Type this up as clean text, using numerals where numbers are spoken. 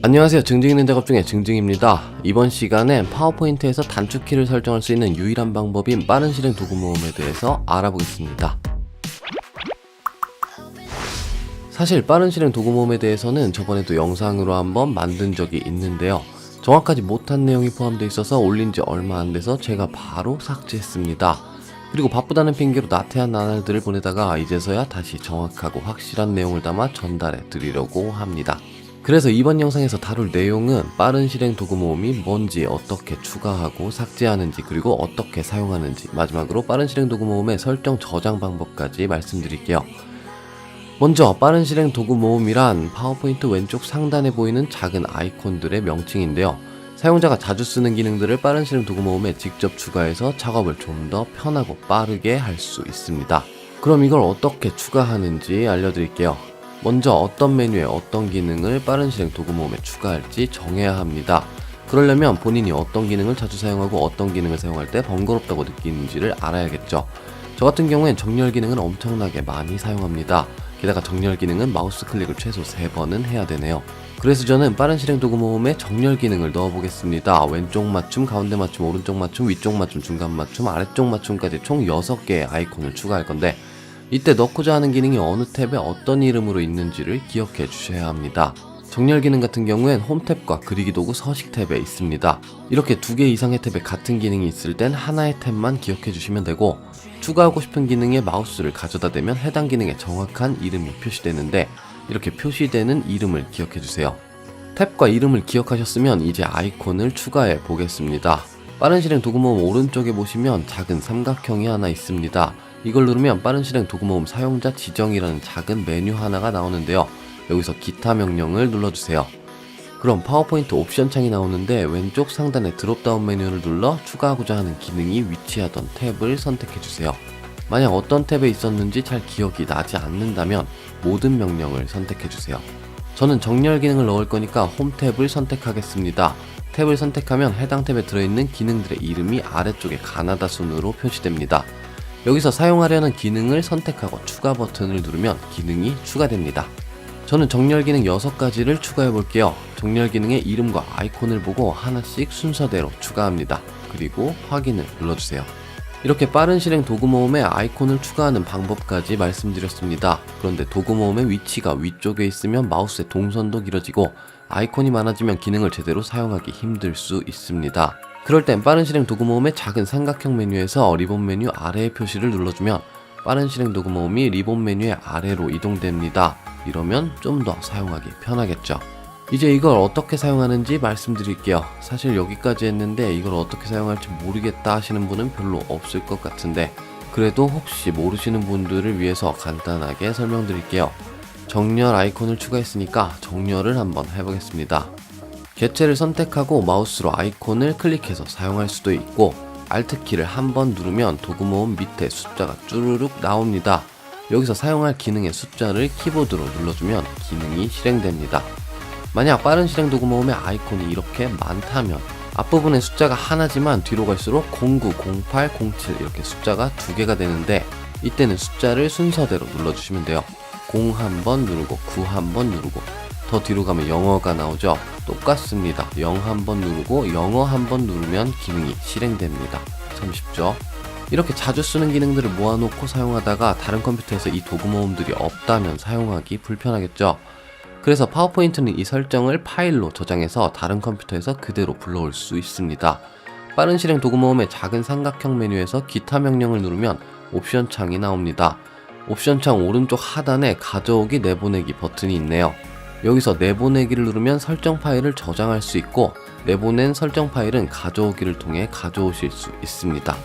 안녕하세요. 증증 있는 작업 중에 증증입니다. 이번 시간엔 파워포인트에서 단축키를 설정할 수 있는 유일한 방법인 빠른 실행 도구 모음에 대해서 알아보겠습니다. 사실 빠른 실행 도구 모음에 대해서는 저번에도 영상으로 한번 만든 적이 있는데요. 정확하지 못한 내용이 포함되어 있어서 올린 지 얼마 안 돼서 제가 바로 삭제했습니다. 그리고 바쁘다는 핑계로 나태한 나날들을 보내다가 이제서야 다시 정확하고 확실한 내용을 담아 전달해 드리려고 합니다. 그래서 이번 영상에서 다룰 내용은 빠른 실행 도구 모음이 뭔지, 어떻게 추가하고 삭제하는지, 그리고 어떻게 사용하는지, 마지막으로 빠른 실행 도구 모음의 설정 저장 방법까지 말씀드릴게요. 먼저 빠른 실행 도구 모음이란 파워포인트 왼쪽 상단에 보이는 작은 아이콘들의 명칭인데요. 사용자가 자주 쓰는 기능들을 빠른 실행 도구 모음에 직접 추가해서 작업을 좀 더 편하고 빠르게 할 수 있습니다. 그럼 이걸 어떻게 추가하는지 알려드릴게요. 먼저 어떤 메뉴에 어떤 기능을 빠른 실행 도구 모음에 추가할지 정해야 합니다. 그러려면 본인이 어떤 기능을 자주 사용하고 어떤 기능을 사용할 때 번거롭다고 느끼는지를 알아야겠죠. 저 같은 경우엔 정렬 기능을 엄청나게 많이 사용합니다. 게다가 정렬 기능은 마우스 클릭을 최소 3번은 해야 되네요. 그래서 저는 빠른 실행 도구 모음에 정렬 기능을 넣어보겠습니다. 왼쪽 맞춤, 가운데 맞춤, 오른쪽 맞춤, 위쪽 맞춤, 중간 맞춤, 아래쪽 맞춤까지 총 6개의 아이콘을 추가할 건데, 이때 넣고자 하는 기능이 어느 탭에 어떤 이름으로 있는지를 기억해 주셔야 합니다. 정렬 기능 같은 경우엔 홈 탭과 그리기 도구 서식 탭에 있습니다. 이렇게 2개 이상의 탭에 같은 기능이 있을 땐 하나의 탭만 기억해 주시면 되고, 추가하고 싶은 기능에 마우스를 가져다 대면 해당 기능의 정확한 이름이 표시되는데, 이렇게 표시되는 이름을 기억해 주세요. 탭과 이름을 기억하셨으면 이제 아이콘을 추가해 보겠습니다. 빠른 실행 도구 모음 오른쪽에 보시면 작은 삼각형이 하나 있습니다. 이걸 누르면 빠른 실행 도구 모음 사용자 지정이라는 작은 메뉴 하나가 나오는데요. 여기서 기타 명령을 눌러주세요. 그럼 파워포인트 옵션 창이 나오는데 왼쪽 상단에 드롭다운 메뉴를 눌러 추가하고자 하는 기능이 위치하던 탭을 선택해주세요. 만약 어떤 탭에 있었는지 잘 기억이 나지 않는다면 모든 명령을 선택해주세요. 저는 정렬 기능을 넣을 거니까 홈 탭을 선택하겠습니다. 탭을 선택하면 해당 탭에 들어있는 기능들의 이름이 아래쪽에 가나다 순으로 표시됩니다. 여기서 사용하려는 기능을 선택하고 추가 버튼을 누르면 기능이 추가됩니다. 저는 정렬 기능 6가지를 추가해 볼게요. 정렬 기능의 이름과 아이콘을 보고 하나씩 순서대로 추가합니다. 그리고 확인을 눌러주세요. 이렇게 빠른 실행 도구 모음에 아이콘을 추가하는 방법까지 말씀드렸습니다. 그런데 도구 모음의 위치가 위쪽에 있으면 마우스의 동선도 길어지고 아이콘이 많아지면 기능을 제대로 사용하기 힘들 수 있습니다. 그럴 땐 빠른 실행 도구 모음의 작은 삼각형 메뉴에서 리본 메뉴 아래의 표시를 눌러주면 빠른 실행 도구 모음이 리본 메뉴의 아래로 이동됩니다. 이러면 좀 더 사용하기 편하겠죠. 이제 이걸 어떻게 사용하는지 말씀드릴게요. 사실 여기까지 했는데 이걸 어떻게 사용할지 모르겠다 하시는 분은 별로 없을 것 같은데, 그래도 혹시 모르시는 분들을 위해서 간단하게 설명드릴게요. 정렬 아이콘을 추가했으니까 정렬을 한번 해보겠습니다. 개체를 선택하고 마우스로 아이콘을 클릭해서 사용할 수도 있고, Alt키를 한번 누르면 도구 모음 밑에 숫자가 쭈루룩 나옵니다. 여기서 사용할 기능의 숫자를 키보드로 눌러주면 기능이 실행됩니다. 만약 빠른 실행 도구 모음의 아이콘이 이렇게 많다면 앞부분에 숫자가 하나지만 뒤로 갈수록 09, 08, 07 이렇게 숫자가 2개가 되는데, 이때는 숫자를 순서대로 눌러주시면 돼요. 0 한번 누르고 9 한번 누르고, 더 뒤로 가면 영어가 나오죠. 똑같습니다. 0 한번 누르고 영어 한번 누르면 기능이 실행됩니다. 참 쉽죠? 이렇게 자주 쓰는 기능들을 모아놓고 사용하다가 다른 컴퓨터에서 이 도구 모음들이 없다면 사용하기 불편하겠죠. 그래서 파워포인트는 이 설정을 파일로 저장해서 다른 컴퓨터에서 그대로 불러올 수 있습니다. 빠른 실행 도구 모음의 작은 삼각형 메뉴에서 기타 명령을 누르면 옵션 창이 나옵니다. 옵션 창 오른쪽 하단에 가져오기 내보내기 버튼이 있네요. 여기서 내보내기를 누르면 설정 파일을 저장할 수 있고, 내보낸 설정 파일은 가져오기를 통해 가져오실 수 있습니다.